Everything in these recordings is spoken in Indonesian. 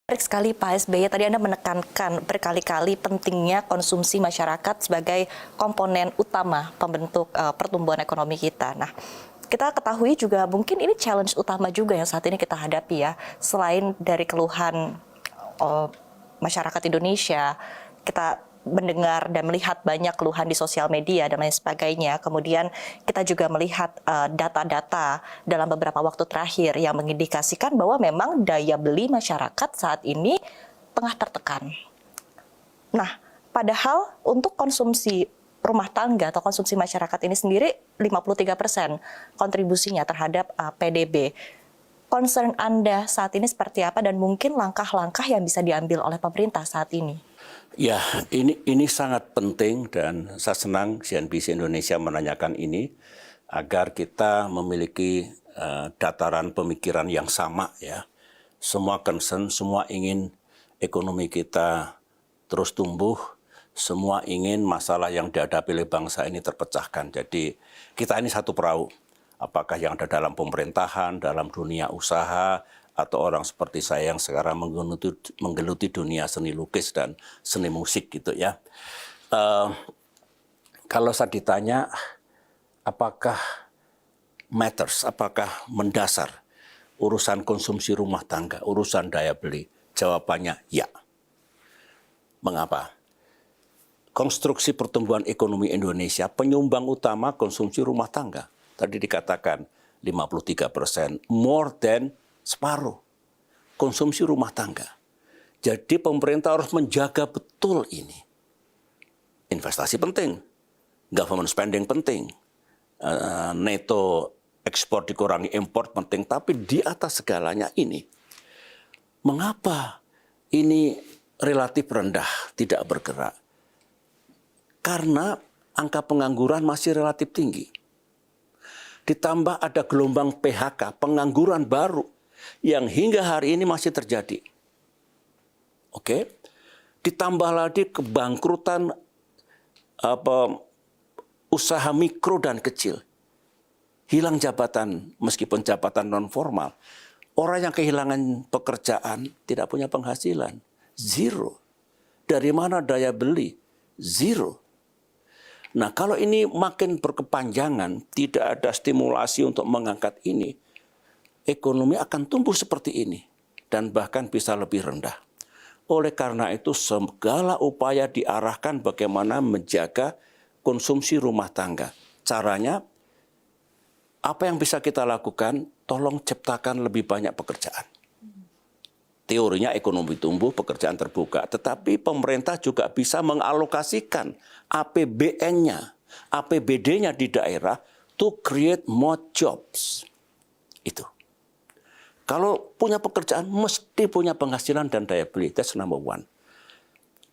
Menarik sekali Pak SBY, tadi Anda menekankan berkali-kali pentingnya konsumsi masyarakat sebagai komponen utama pembentuk pertumbuhan ekonomi kita. Nah, kita ketahui juga mungkin ini challenge utama juga yang saat ini kita hadapi ya. Selain dari keluhan masyarakat Indonesia, kita mendengar dan melihat banyak keluhan di sosial media dan lain sebagainya. Kemudian kita juga melihat data-data dalam beberapa waktu terakhir yang mengindikasikan bahwa memang daya beli masyarakat saat ini tengah tertekan. Nah, padahal untuk konsumsi rumah tangga atau konsumsi masyarakat ini sendiri 53% kontribusinya terhadap PDB. Concern Anda saat ini seperti apa dan mungkin langkah-langkah yang bisa diambil oleh pemerintah saat ini? Ya, ini sangat penting dan saya senang CNBC Indonesia menanyakan ini agar kita memiliki dataran pemikiran yang sama ya. Semua concern, semua ingin ekonomi kita terus tumbuh, semua ingin masalah yang dihadapi oleh bangsa ini terpecahkan. Jadi kita ini satu perahu. Apakah yang ada dalam pemerintahan, dalam dunia usaha, atau orang seperti saya yang sekarang menggeluti dunia seni lukis dan seni musik gitu ya. Kalau saya ditanya apakah matters, apakah mendasar urusan konsumsi rumah tangga, urusan daya beli, jawabannya ya. Mengapa? Konstruksi pertumbuhan ekonomi Indonesia penyumbang utama konsumsi rumah tangga. Tadi dikatakan 53%, more than separuh konsumsi rumah tangga. Jadi pemerintah harus menjaga betul ini. Investasi penting, government spending penting, neto ekspor dikurangi import penting, tapi di atas segalanya ini, mengapa ini relatif rendah, tidak bergerak? Karena angka pengangguran masih relatif tinggi. Ditambah ada gelombang PHK, pengangguran baru, yang hingga hari ini masih terjadi. Oke, ditambah lagi kebangkrutan usaha mikro dan kecil. Hilang jabatan, meskipun jabatan non formal. Orang yang kehilangan pekerjaan tidak punya penghasilan. Zero. Dari mana daya beli? Zero. Nah, kalau ini makin berkepanjangan, tidak ada stimulasi untuk mengangkat ini, ekonomi akan tumbuh seperti ini dan bahkan bisa lebih rendah. Oleh karena itu, segala upaya diarahkan bagaimana menjaga konsumsi rumah tangga. Caranya, apa yang bisa kita lakukan? Tolong ciptakan lebih banyak pekerjaan. Teorinya ekonomi tumbuh, pekerjaan terbuka. Tetapi pemerintah juga bisa mengalokasikan APBN-nya, APBD-nya di daerah to create more jobs. Itu. Kalau punya pekerjaan, mesti punya penghasilan dan daya beli. That's number one.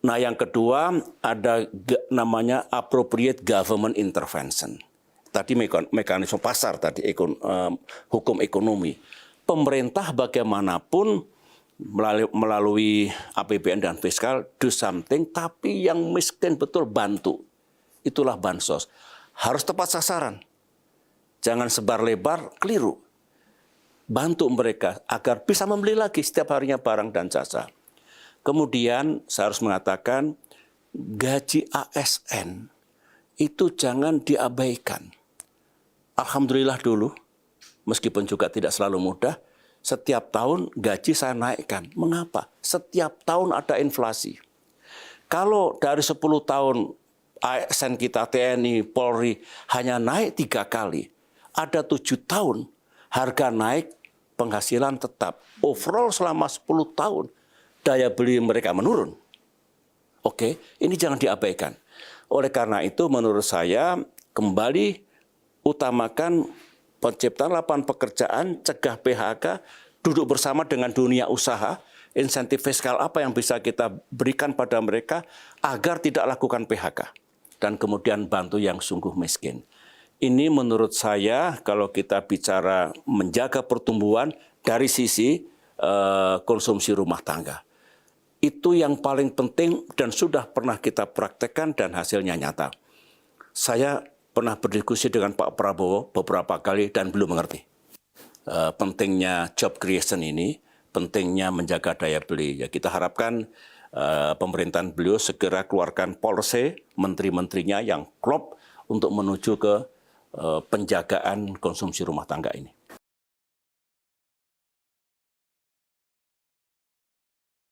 Nah, yang kedua ada namanya appropriate government intervention. Tadi mekanisme pasar, tadi hukum ekonomi. Pemerintah bagaimanapun melalui APBN dan fiskal do something, tapi yang miskin betul bantu. Itulah bansos. Harus tepat sasaran. Jangan sebar lebar, keliru. Bantu mereka agar bisa membeli lagi setiap harinya barang dan jasa. Kemudian saya harus mengatakan gaji ASN itu jangan diabaikan. Alhamdulillah dulu, meskipun juga tidak selalu mudah, setiap tahun gaji saya naikkan. Mengapa? Setiap tahun ada inflasi. Kalau dari 10 tahun ASN kita, TNI, Polri hanya naik 3 kali, ada 7 tahun harga naik, penghasilan tetap. Overall selama 10 tahun, daya beli mereka menurun. Oke, ini jangan diabaikan. Oleh karena itu menurut saya kembali utamakan penciptaan lapangan pekerjaan, cegah PHK, duduk bersama dengan dunia usaha, insentif fiskal apa yang bisa kita berikan pada mereka agar tidak lakukan PHK. Dan kemudian bantu yang sungguh miskin. Ini menurut saya kalau kita bicara menjaga pertumbuhan dari sisi konsumsi rumah tangga. Itu yang paling penting dan sudah pernah kita praktekkan dan hasilnya nyata. Saya pernah berdiskusi dengan Pak Prabowo beberapa kali dan belum mengerti pentingnya job creation ini. pentingnya menjaga daya beli. Ya, kita harapkan pemerintahan beliau segera keluarkan policy menteri-menterinya yang klop untuk menuju ke penjagaan konsumsi rumah tangga ini.